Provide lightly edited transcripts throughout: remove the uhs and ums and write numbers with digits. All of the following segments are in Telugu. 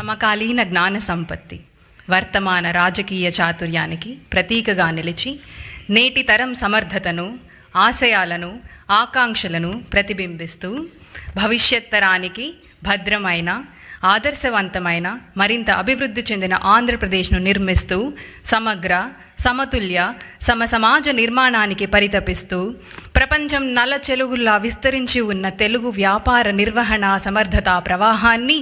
సమకాలీన జ్ఞాన సంపత్తి వర్తమాన రాజకీయ చాతుర్యానికి ప్రతీకగా నిలిచి నేటి తరం సమర్థతను, ఆశయాలను, ఆకాంక్షలను ప్రతిబింబిస్తూ భవిష్యత్ తరానికి భద్రమైన, ఆదర్శవంతమైన, మరింత అభివృద్ధి చెందిన ఆంధ్రప్రదేశ్ను నిర్మిస్తూ సమగ్ర, సమతుల్య, సమాజ నిర్మాణానికి పరితపిస్తూ ప్రపంచం నల్లచెలుగుల్లా విస్తరించి ఉన్న తెలుగు వ్యాపార నిర్వహణ సమర్థతా ప్రవాహాన్ని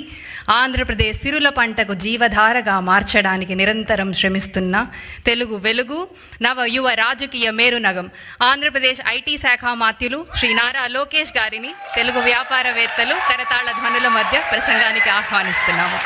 ఆంధ్రప్రదేశ్ సిరుల పంటకు జీవధారగా మార్చడానికి నిరంతరం శ్రమిస్తున్న తెలుగు వెలుగు, నవ యువ రాజకీయ మేరునగం ఆంధ్రప్రదేశ్ ఐటీ శాఖ మాత్యులు శ్రీ నారా లోకేష్ గారిని తెలుగు వ్యాపారవేత్తలు కరతాళ ధ్వనుల మధ్య ప్రసంగానికి ఆహ్వానిస్తున్నాము.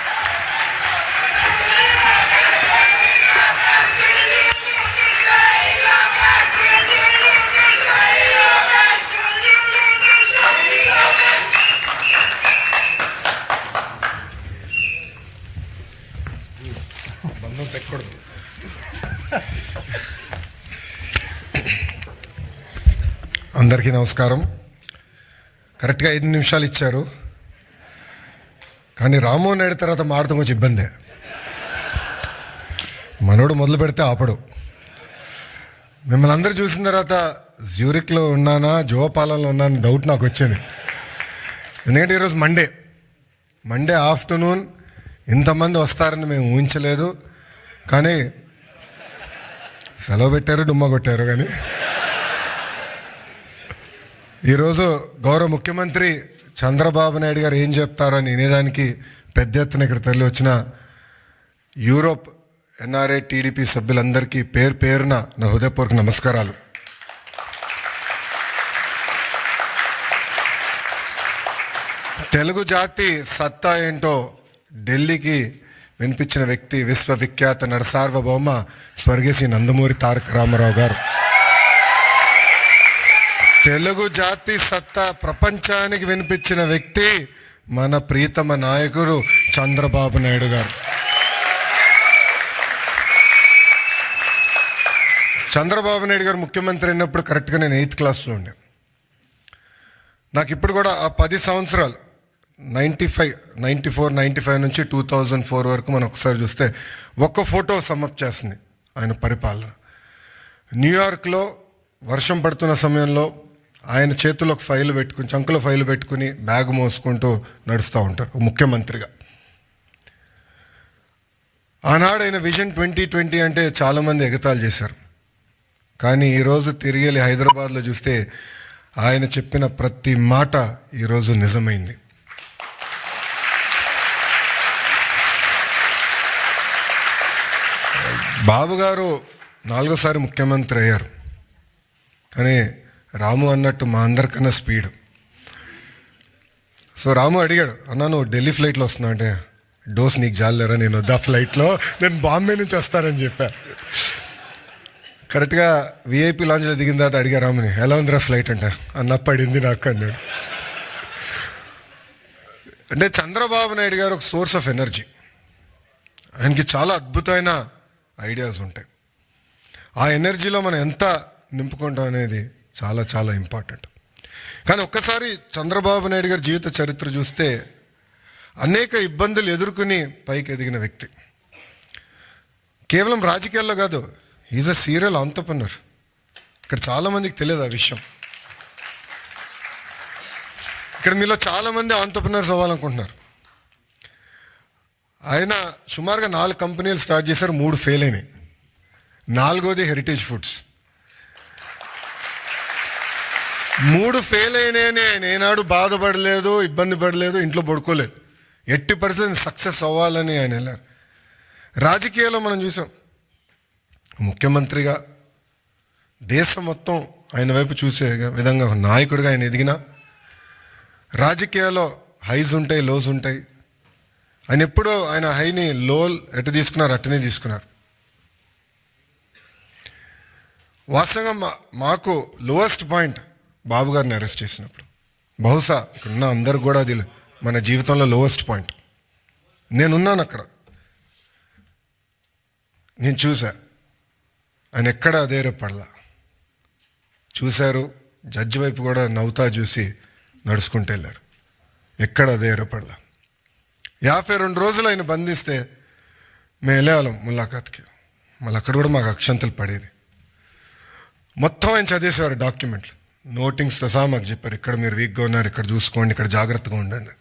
అందరికీ నమస్కారం. కరెక్ట్గా 5 నిమిషాలు ఇచ్చారు, కానీ రామ్మోహన్ నాయుడు తర్వాత మాడతాం కొంచెం ఇబ్బందే. మనోడు మొదలు పెడితే ఆపడు. మిమ్మల్ని అందరూ చూసిన తర్వాత జ్యూరిక్లో ఉన్నానా, జోపాలంలో ఉన్నానా డౌట్ నాకు వచ్చింది. ఎందుకంటే ఈరోజు మండే ఆఫ్టర్నూన్ ఇంతమంది వస్తారని మేము ఊహించలేదు. కానీ సెలవు పెట్టారు, డుమ్మా కొట్టారు. కానీ ఈరోజు గౌరవ ముఖ్యమంత్రి చంద్రబాబు నాయుడు గారు ఏం చెప్తారో అని వినేదానికి పెద్ద ఎత్తున ఇక్కడ తరలి వచ్చిన యూరోప్ ఎన్ఆర్ఐ టీడీపీ సభ్యులందరికీ పేరున నా హృదయపూర్వక నమస్కారాలు. తెలుగు జాతి సత్తా ఏంటో ఢిల్లీకి వినిపించిన వ్యక్తి విశ్వవిఖ్యాత నరసార్వభౌమ స్వర్గీయ శ్రీ నందమూరి తారక రామారావు గారు. తెలుగు జాతి సత్తా ప్రపంచానికి వినిపించిన వ్యక్తి మన ప్రీతమ నాయకుడు చంద్రబాబు నాయుడు గారు. చంద్రబాబు నాయుడు గారు ముఖ్యమంత్రి అయినప్పుడు కరెక్ట్గా నేను 8th క్లాస్లో ఉండే. నాకు ఇప్పుడు కూడా ఆ 10 సంవత్సరాలు 94, 95 నుంచి 2004 వరకు మనం ఒకసారి చూస్తే ఒక్క ఫోటో సమ్మప్ చేస్తుంది ఆయన పరిపాలన. న్యూయార్క్లో వర్షం పడుతున్న సమయంలో ఆయన చేతిలో ఒక ఫైల్ పెట్టుకుని, చంకులో ఫైల్ పెట్టుకుని బ్యాగ్ మోసుకుంటూ నడుస్తూ ఉంటారు ముఖ్యమంత్రిగా. ఆనాడు ఆయన విజన్ 2020 అంటే చాలామంది ఎగతాళి చేశారు. కానీ ఈరోజు తిరిగి హైదరాబాద్లో చూస్తే ఆయన చెప్పిన ప్రతి మాట ఈరోజు నిజమైంది. బాబు గారు 4వ ముఖ్యమంత్రి అయ్యారు. కానీ రాము అన్నట్టు మా అందరికన్నా స్పీడ్. సో రాము అడిగాడు, అన్నా నువ్వు ఢిల్లీ ఫ్లైట్లో వస్తున్నావు అంటే, డోస్ నీకు జాలేరా, నేను వద్దా ఫ్లైట్లో, నేను బాంబే నుంచి వస్తానని చెప్పా. కరెక్ట్గా విఐపి లాంచ్లో దిగిన తర్వాత అడిగా రాముని, ఎలా ఉందిరా ఫ్లైట్ అంటే, అన్న పడింది నాకు అన్నాడు. అంటే చంద్రబాబు నాయుడు గారు ఒక సోర్స్ ఆఫ్ ఎనర్జీ. ఆయనకి చాలా అద్భుతమైన ఐడియాస్ ఉంటాయి. ఆ ఎనర్జీలో మనం ఎంత నింపుకుంటాం అనేది చాలా చాలా ఇంపార్టెంట్. కానీ ఒక్కసారి చంద్రబాబు నాయుడు గారి జీవిత చరిత్ర చూస్తే అనేక ఇబ్బందులు ఎదుర్కొని పైకి ఎదిగిన వ్యక్తి. కేవలం రాజకీయాల్లో కాదు, ఈజ్ అ సీరియల్ ఆంటర్‌ప్రెన్యూర్. ఇక్కడ చాలామందికి తెలియదు ఆ విషయం. ఇక్కడ మీలో చాలామంది ఆంటర్‌ప్రెన్యూర్స్ అవ్వాలనుకుంటున్నారు. ఆయన సుమారుగా 4 కంపెనీలు స్టార్ట్ చేశారు, 3 ఫెయిల్ అయినాయి. 4వది హెరిటేజ్ ఫుడ్స్. 3 ఫెయిల్ అయినాయని ఆయన ఏనాడు బాధపడలేదు, ఇబ్బంది పడలేదు, ఇంట్లో పడుకోలేదు. 80% సక్సెస్ అవ్వాలని ఆయన వెళ్ళారు. రాజకీయాల్లో మనం చూసాం, ముఖ్యమంత్రిగా దేశం మొత్తం ఆయన వైపు చూసే విధంగా నాయకుడిగా ఆయన ఎదిగిన, రాజకీయాల్లో హైస్ ఉంటాయి, లోస్ ఉంటాయి. ఆయన ఎప్పుడూ ఆయన హైని లో ఎటు తీసుకున్నారు అట్టనే తీసుకున్నారు. వాస్తవంగా మాకు లోయెస్ట్ పాయింట్ బాబు గారిని అరెస్ట్ చేసినప్పుడు, బహుశా ఇక్కడున్న అందరు కూడా అది మన జీవితంలో లోయెస్ట్ పాయింట్. నేనున్నాను అక్కడ, నేను చూసా ఆయన ఎక్కడ అధైర్యపడలా. చూశారు, జడ్జి వైపు కూడా నవ్వుతా చూసి నడుచుకుంటూ వెళ్ళారు. ఎక్కడ అధైర్యపడలా. 52 రోజులు ఆయన బంధిస్తే మేము వెళ్ళేవాళ్ళం ములాఖాత్కి. మళ్ళీ అక్కడ కూడా మాకు అక్షంతలు పడేది. మొత్తం ఆయన చదివేసేవారు డాక్యుమెంట్లు, నోటింగ్స్తో సహా మాకు చెప్పారు, ఇక్కడ మీరు వీక్గా ఉన్నారు, ఇక్కడ చూసుకోండి, ఇక్కడ జాగ్రత్తగా ఉండండి.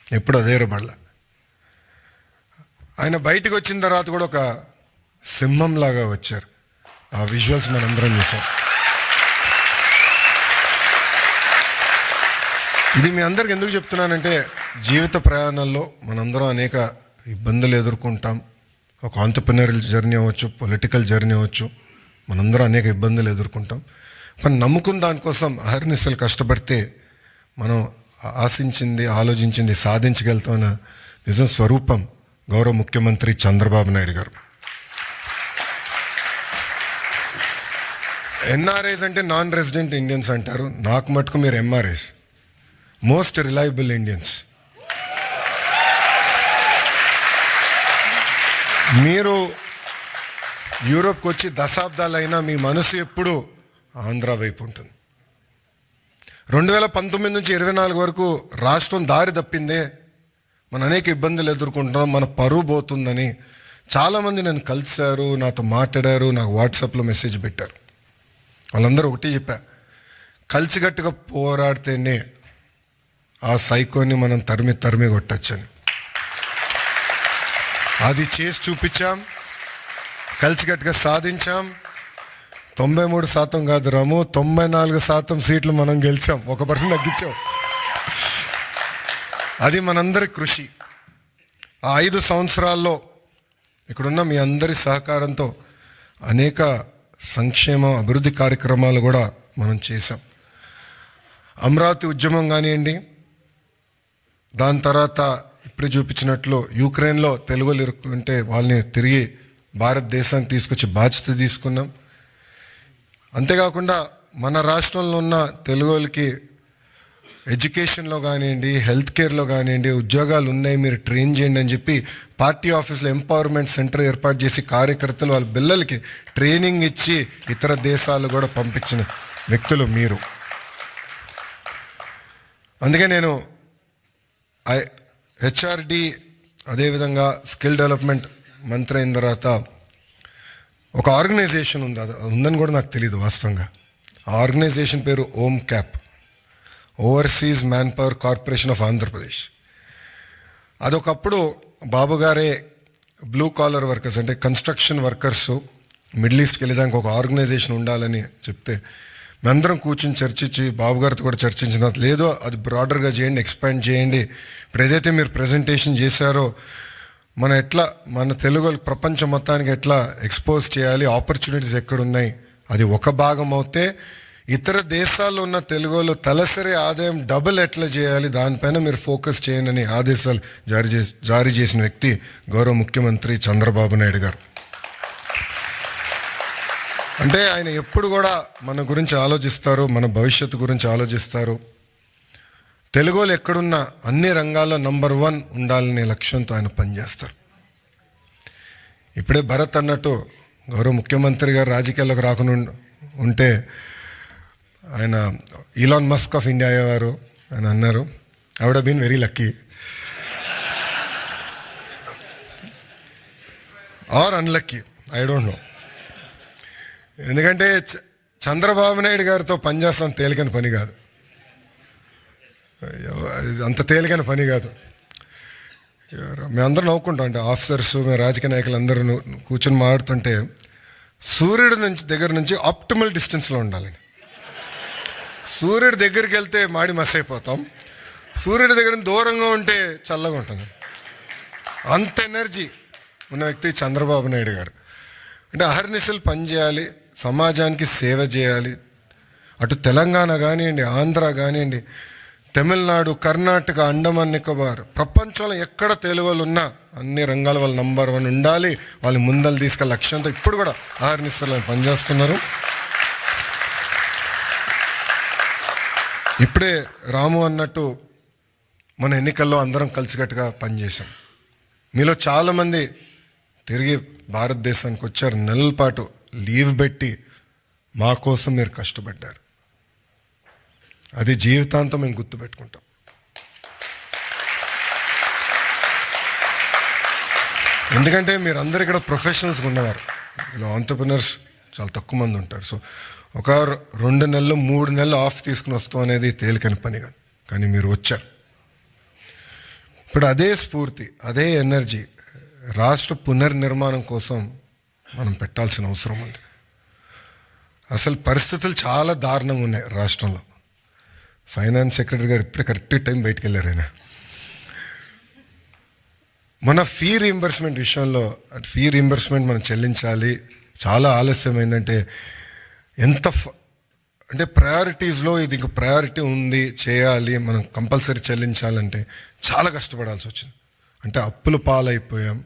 ఎప్పుడు అదే పడలా. ఆయన బయటికి వచ్చిన తర్వాత కూడా ఒక సింహంలాగా వచ్చారు. ఆ విజువల్స్ మనందరం చూసాం. ఇది మీ అందరికి ఎందుకు చెప్తున్నానంటే, జీవిత ప్రయాణాల్లో మనందరం అనేక ఇబ్బందులు ఎదుర్కొంటాం. ఒక ఆంటర్‌ప్రెన్యూరియల్ జర్నీ అవ్వచ్చు, పొలిటికల్ జర్నీ అవ్వచ్చు, మనందరం అనేక ఇబ్బందులు ఎదుర్కొంటాం. కానీ నమ్ముకున్న దానికోసం అహర్నిశలు కష్టపడితే మనం ఆశించింది, ఆలోచించింది సాధించగలుగుతామన్న నిజం స్వరూపం గౌరవ ముఖ్యమంత్రి చంద్రబాబు నాయుడు గారు. ఎన్ఆర్ఐస్ అంటే నాన్ రెసిడెంట్ ఇండియన్స్ అంటారు. నాకు మటుకు మీరు ఎంఆర్ఐస్, మోస్ట్ రిలయబుల్ ఇండియన్స్. మీరు యూరోప్కి వచ్చి దశాబ్దాలైనా మీ మనసు ఎప్పుడు ఆంధ్ర వైపు ఉంటుంది. 2019 నుంచి 24 వరకు రాష్ట్రం దారి తప్పిందే, మనం అనేక ఇబ్బందులు ఎదుర్కొంటున్నాం, మన పరువు పోతుందని చాలామంది నన్ను కలిశారు, నాతో మాట్లాడారు, నాకు వాట్సాప్లో మెసేజ్ పెట్టారు. వాళ్ళందరూ ఒకటి చెప్పా, కలిసికట్టుగా పోరాడితేనే ఆ సైకోని మనం తరిమి కొట్టచ్చని. అది చేసి చూపించాం, కలిసికట్టుగా సాధించాం. 93% కాదు రాము, 94% సీట్లు మనం గెలిచాం, 1% తగ్గించాం. అది మనందరి కృషి. ఆ 5 సంవత్సరాల్లో ఇక్కడున్న మీ అందరి సహకారంతో అనేక సంక్షేమ అభివృద్ధి కార్యక్రమాలు కూడా మనం చేశాం. అమరావతి ఉద్యమం కానివ్వండి, దాని తర్వాత ఇప్పుడు చూపించినట్లు యుక్రెయిన్లో తెలుగులు ఇరుక్కుంటే వాళ్ళని తిరిగి భారతదేశానికి తీసుకొచ్చి బాధ్యత తీసుకున్నాం. అంతేకాకుండా మన రాష్ట్రంలో ఉన్న తెలుగులకి ఎడ్యుకేషన్లో కానివ్వండి, హెల్త్ కేర్లో కానివ్వండి ఉద్యోగాలు ఉన్నాయి, మీరు ట్రైన్ చేయండి అని చెప్పి పార్టీ ఆఫీస్లో ఎంపవర్మెంట్ సెంటర్ ఏర్పాటు చేసి కార్యకర్తలు వాళ్ళ పిల్లలకి ట్రైనింగ్ ఇచ్చి ఇతర దేశాలు కూడా పంపించిన వ్యక్తులు మీరు. అందుకే నేను హెచ్ఆర్డి అదేవిధంగా స్కిల్ డెవలప్మెంట్ మంత్రి అయిన తర్వాత ఒక ఆర్గనైజేషన్ ఉంది, అది ఉందని కూడా నాకు తెలియదు వాస్తవంగా. ఆ ఆర్గనైజేషన్ పేరు OMCAP, overseas manpower corporation of Andhra Pradesh. అదొకప్పుడు బాబు గారే బ్లూ కాలర్ వర్కర్స్ అంటే కన్స్ట్రక్షన్ వర్కర్స్ మిడిల్ ఈస్ట్కి వెళ్ళేదానికి ఒక ఆర్గనైజేషన్ ఉండాలని చెప్తే మేమందరం కూర్చొని చర్చించి బాబు గారితో కూడా చర్చించిన, లేదో అది బ్రాడర్గా చేయండి, ఎక్స్పాండ్ చేయండి. ఇప్పుడు ఏదైతే మీరు ప్రజెంటేషన్ చేశారో మన తెలుగు ప్రపంచం మొత్తానికి ఎట్లా ఎక్స్పోజ్ చేయాలి, ఆపర్చునిటీస్ ఎక్కడున్నాయి, అది ఒక భాగం అవుతే ఇతర దేశాల్లో ఉన్న తెలుగులో తలసరి ఆదాయం డబుల్ ఎట్లా చేయాలి, దానిపైన మీరు ఫోకస్ చేయండి అని ఆదేశాలు జారీ చేసిన వ్యక్తి గౌరవ ముఖ్యమంత్రి చంద్రబాబు నాయుడు గారు. అంటే ఆయన ఎప్పుడు కూడా మన గురించి ఆలోచిస్తారు, మన భవిష్యత్తు గురించి ఆలోచిస్తారు. తెలుగులో ఎక్కడున్నా అన్ని రంగాల్లో నంబర్ 1 ఉండాలనే లక్ష్యంతో ఆయన పనిచేస్తారు. ఇప్పుడే భరత్ అన్నట్టు గౌరవ ముఖ్యమంత్రి గారు రాజకీయాల్లోకి రాకుండా ఉంటే ఆయన ఈలాన్ మస్క్ ఆఫ్ ఇండియా అయ్యేవారు అని అన్నారు. I would have been very lucky or unlucky, I don't know. ఎందుకంటే చంద్రబాబు నాయుడు గారితో పనిచేస్తాం తేలికైన పని కాదు, అంత తేలికైన పని కాదు. మేమందరం నవ్వుకుంటాం, అంటే ఆఫీసర్స్ మేము రాజకీయ నాయకులు అందరూ కూర్చొని మాట్లాడుతుంటే సూర్యుడి దగ్గర నుంచి ఆప్టిమల్ డిస్టెన్స్లో ఉండాలని. సూర్యుడి దగ్గరికి వెళ్తే మాడి మస్ అయిపోతాం, సూర్యుడి దగ్గర దూరంగా ఉంటే చల్లగా ఉంటుంది. అంత ఎనర్జీ ఉన్న వ్యక్తి చంద్రబాబు నాయుడు గారు. అంటే అహర్నిశలు పనిచేయాలి, సమాజానికి సేవ చేయాలి. అటు తెలంగాణ కానివ్వండి, ఆంధ్ర కానివ్వండి, తమిళనాడు, కర్ణాటక, అండమాన్ నికోబార్, ప్రపంచంలో ఎక్కడ తెలుగు వాళ్ళు ఉన్నా అన్ని రంగాల వాళ్ళు నంబర్ 1 ఉండాలి, వాళ్ళు ముందలు తీసుకెళ్ళే లక్ష్యంతో ఇప్పుడు కూడా అహర్నిశలు పనిచేస్తున్నారు. ఇప్పుడే రాము అన్నట్టు మన ఎన్నికల్లో అందరం కలిసికట్టుగా పనిచేసాం. మీలో చాలామంది తిరిగి భారతదేశానికి వచ్చారు, నెలల పాటు లీవ్ పెట్టి మా కోసం మీరు కష్టపడ్డారు. అది జీవితాంతం మేము గుర్తుపెట్టుకుంటాం. ఎందుకంటే మీరు అందరు ఇక్కడ ప్రొఫెషనల్స్గా ఉన్నవారు, ఇలా ఆంటర్ప్రినర్స్ చాలా తక్కువ మంది ఉంటారు. సో ఒక 2 నెలలు 3 నెలలు ఆఫ్ తీసుకుని వస్తాం అనేది తేలికని పని కాదు, కానీ మీరు వచ్చారు. ఇప్పుడు అదే స్ఫూర్తి, అదే ఎనర్జీ రాష్ట్ర పునర్నిర్మాణం కోసం మనం పెట్టాల్సిన అవసరం ఉంది. అసలు పరిస్థితులు చాలా దారుణంగా ఉన్నాయి రాష్ట్రంలో. ఫైనాన్స్ సెక్రటరీ గారు ఇప్పుడే కరెక్ట్ టైం బయటకు వెళ్ళారు. ఆయన మన ఫీ రీయింబర్స్మెంట్ విషయంలో, ఫీ రీయింబర్స్మెంట్ మనం చెల్లించాలి, చాలా ఆలస్యమైందంటే ఎంత అంటే ప్రయారిటీస్లో ఇది ఇంక ప్రయారిటీ ఉంది, చేయాలి, మనం కంపల్సరీ చెల్లించాలంటే చాలా కష్టపడాల్సి వచ్చింది. అంటే అప్పుల పాలైపోయాం,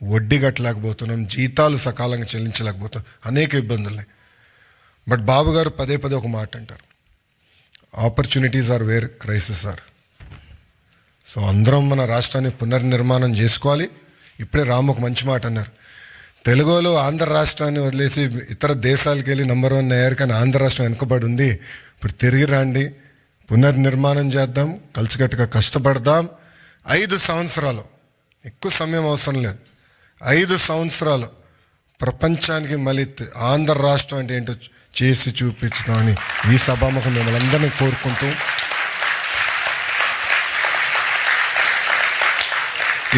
వడ్డీ కట్టలేకపోతున్నాం, జీతాలు సకాలంగా చెల్లించలేకపోతున్నాం, అనేక ఇబ్బందులు. బట్ బాబు గారు పదే పదే ఒక మాట అంటారు, opportunities are where crisis are. So అందరం మన రాష్ట్రాన్ని పునర్నిర్మాణం చేసుకోవాలి. ఇప్పుడే రాము ఒక మంచి మాట అన్నారు, తెలుగులో ఆంధ్ర రాష్ట్రాన్ని వదిలేసి ఇతర దేశాలకు వెళ్ళి నంబర్ 1 అయ్యారు, కానీ ఆంధ్ర రాష్ట్రం వెనుకబడి ఉంది. ఇప్పుడు తిరిగి రండి, పునర్నిర్మాణం చేద్దాం, కలిసికట్టుగా కష్టపడదాం. 5 సంవత్సరాలు, ఎక్కువ సమయం అవసరం లేదు, 5 సంవత్సరాలు ప్రపంచానికి మళ్ళీ ఆంధ్ర రాష్ట్రం అంటే ఏంటో చేసి చూపించుదామని ఈ సభాముఖం మిమ్మల్ని అందరినీ కోరుకుంటూ,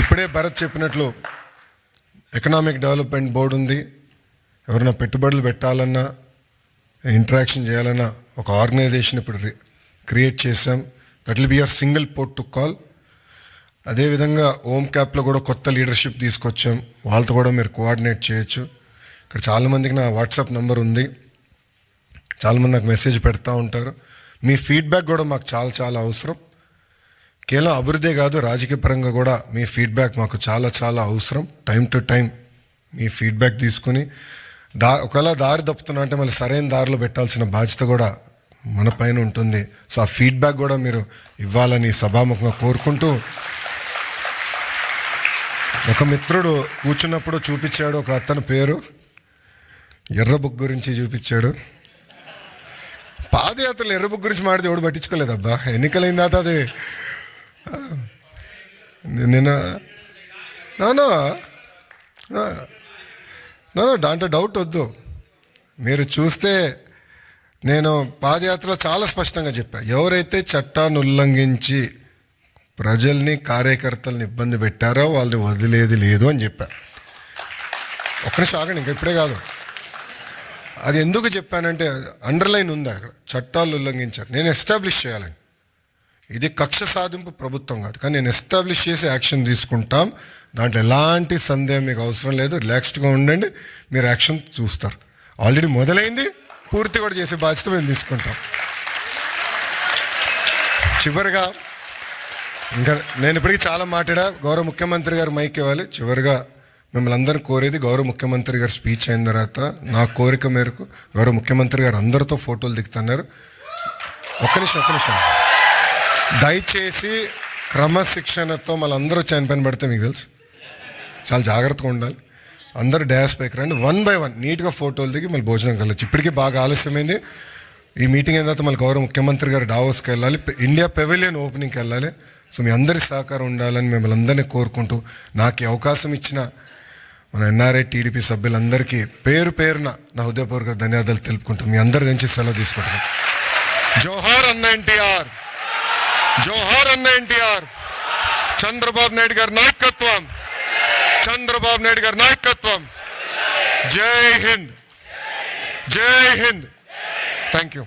ఇప్పుడే భరత్ చెప్పినట్లు ఎకనామిక్ డెవలప్మెంట్ బోర్డు ఉంది. ఎవరైనా పెట్టుబడులు పెట్టాలన్నా, ఇంటరాక్షన్ చేయాలన్నా ఒక ఆర్గనైజేషన్ ఇప్పుడు క్రియేట్ చేసాం. That will be your single port to call. అదేవిధంగా ఓమ్ క్యాప్లో కూడా కొత్త లీడర్షిప్ తీసుకొచ్చాం, వాళ్ళతో కూడా మీరు కోఆర్డినేట్ చేయొచ్చు. ఇక్కడ చాలామందికి నా వాట్సాప్ నెంబర్ ఉంది, చాలామంది నాకు మెసేజ్ పెడతా ఉంటారు. మీ ఫీడ్బ్యాక్ కూడా మాకు చాలా చాలా అవసరం. కేవలం అభివృద్ధి కాదు, రాజకీయ పరంగా కూడా మీ ఫీడ్బ్యాక్ మాకు చాలా చాలా అవసరం. Time to time me feedback తీసుకుని ఒకవేళ దారి తప్పుతున్నా అంటే మళ్ళీ సరైన దారిలో పెట్టాల్సిన బాధ్యత కూడా మన పైన ఉంటుంది. సో ఆ ఫీడ్బ్యాక్ కూడా మీరు ఇవ్వాలని సభాముఖంగా కోరుకుంటూ, ఒక మిత్రుడు కూర్చున్నప్పుడు చూపించాడు, ఒక అతని పేరు ఎర్ర బుక్ గురించి చూపించాడు. పాదయాత్రలు ఎర్ర బుక్ గురించి మాడితే ఎవడు పట్టించుకోలేదబ్బా, ఎన్నికలైన తర్వాత అది నిన్న దాంట్లో డౌట్ వద్దు. మీరు చూస్తే నేను పాదయాత్రలో చాలా స్పష్టంగా చెప్పా, ఎవరైతే చట్టాన్ని ఉల్లంఘించి ప్రజల్ని కార్యకర్తల్ని ఇబ్బంది పెట్టారో వాళ్ళని వదిలేది లేదు అని చెప్పా. ఒక్క నిమిషం ఆగండి, ఇంకా ఇప్పుడే కాదు. అది ఎందుకు చెప్పానంటే అండర్లైన్ ఉంది అక్కడ, చట్టాలు ఉల్లంఘించారు, నేను ఎస్టాబ్లిష్ చేయాలని. ఇది కక్ష సాధింపు ప్రభుత్వం కాదు, కానీ నేను ఎస్టాబ్లిష్ చేసి యాక్షన్ తీసుకుంటాం. దాంట్లో ఎలాంటి సందేహం మీకు అవసరం లేదు, రిలాక్స్డ్గా ఉండండి, మీరు యాక్షన్ చూస్తారు. ఆల్రెడీ మొదలైంది, పూర్తి కూడా చేసే బాధ్యత మేము తీసుకుంటాం. చివరిగా ఇంకా నేను ఇప్పటికీ చాలా మాట్లాడా, గౌరవ ముఖ్యమంత్రి గారు మైక్ ఇవ్వాలి. చివరిగా మిమ్మల్ని అందరిని కోరేది, గౌరవ ముఖ్యమంత్రి గారు స్పీచ్ అయిన తర్వాత నా కోరిక మేరకు గౌరవ ముఖ్యమంత్రి గారు అందరితో ఫోటోలు దిగుతున్నారు. ఒక్క నిమిషం దయచేసి క్రమశిక్షణతో మళ్ళీ అందరూ చనిపోయిన పడితే మీకు తెలుసు, చాలా జాగ్రత్తగా ఉండాలి. అందరూ డ్యాస్ పైకి రండి, 1 by 1 నీట్గా ఫోటోలు దిగి మళ్ళీ భోజనం కలవచ్చు. ఇప్పటికీ బాగా ఆలస్యమైంది. ఈ మీటింగ్ అయిన తర్వాత మళ్ళీ గౌరవ ముఖ్యమంత్రి గారు డావోస్కి వెళ్ళాలి, ఇండియా పెవిలియన్ ఓపెనింగ్కి వెళ్ళాలి. సో మీ అందరి సహకారం ఉండాలని మిమ్మల్ని అందరినీ కోరుకుంటూ, నాకు ఈ అవకాశం ఇచ్చిన మన ఎన్ఆర్ఐ టీడీపీ సభ్యులందరికీ పేరు పేరున నా హృదయపూర్వక ధన్యవాదాలు తెలుపుకుంటూ మీ అందరి నుంచి సెలవు తీసుకుంటాను. జోహార్ అన్న ఎన్టీఆర్, జోహార్ అన్న ఎన్టీఆర్. చంద్రబాబు నాయుడు గారి నాయకత్వం, చంద్రబాబు నాయుడు గారి నాయకత్వం. జై హింద్, జై హింద్. Thank you.